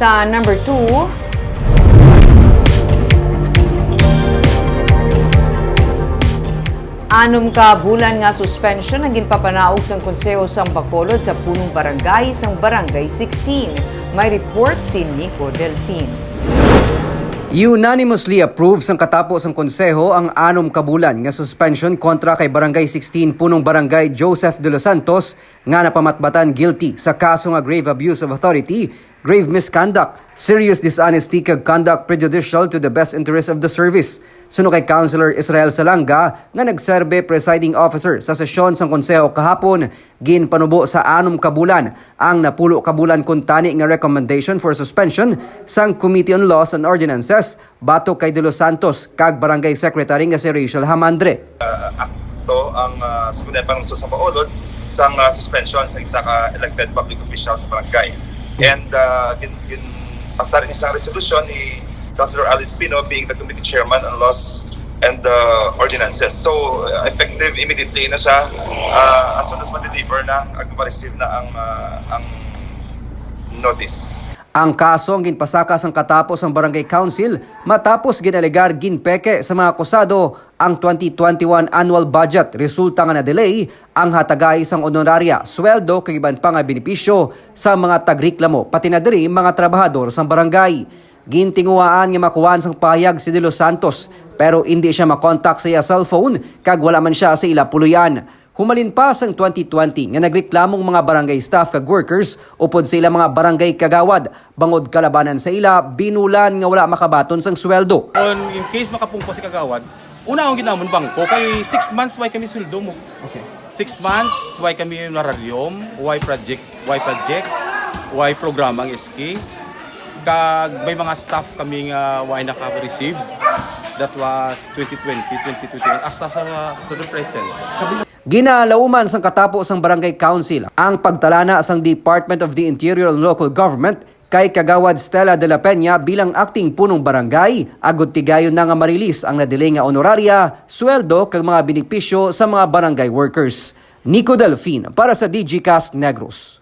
Sa number 2, anom ka bulan nga suspension ang ginpapanaog sang Konseho sang Bacolod sa punong barangay sang Barangay 16. May report si Nico Delfin. Unanimously approved sang katapos ang konseho ang 6 ka bulan nga suspension kontra kay Barangay 16 punong barangay Joseph de los Santos nga napamatbatan guilty sa kaso nga grave abuse of authority, grave misconduct, serious dishonesty kag conduct prejudicial to the best interest of the service. Suno kay Councilor Israel Salanga nga nagserbe presiding officer sa sesyon sang konseho kahapon, ginpanubo sa 6 ka bulan ang napulo ka bulan kun tani nga recommendation for suspension sang Committee on Laws and Ordinances batok kay De Los Santos kag Barangay Secretary nga si Rachel Hamandre. Akto ang sumunod panungso sa Bacolod sang suspension sa isa ka elected public official sa barangay. And pasar ni isang resolution ni Councilor Alice Pino being the committee chairman on laws and ordinances. So effective immediately na siya as soon as ma-deliver na ma-receive na ang notice. Ang kaso ang ginpasaka sang katapos ang Barangay Council matapos ginalegar ginpeke sa mga akusado ang 2021 annual budget resulta nga na-delay ang hatagay sang honoraria, sweldo kag iban pa nga benepisyo sa mga tagreklamo pati na diri mga trabahador sang barangay. Gintinguhaan nga makuhaan sang pahayag si De Los Santos pero hindi siya makontak sa iya cellphone kag wala man siya sa ila puluyan. Humalin pa sang 2020 nga nagreklamong mga barangay staff kag workers upod sa ila mga barangay kagawad bangod kalabanan sa ila binulan nga wala makabaton sang sweldo. In case makapungko si kagawad, una akong ginamon bangko kay 6 months why kami sweldo mo. Okay. 6 months why kami nararyom, why project, why programang SK. Kag may mga staff kami nga why naka-receive. That was 2020, 2021 hasta sa to the present. Ginalauman sang katapos ang Barangay Council ang pagtalana sang Department of the Interior and Local Government kay Kagawad Stella de la Peña bilang acting punong barangay agud tigayon na nga marilis ang nadelay nga honoraria, sweldo kag mga benepisyo sa mga barangay workers. Nico Delfin para sa DGCast Negros.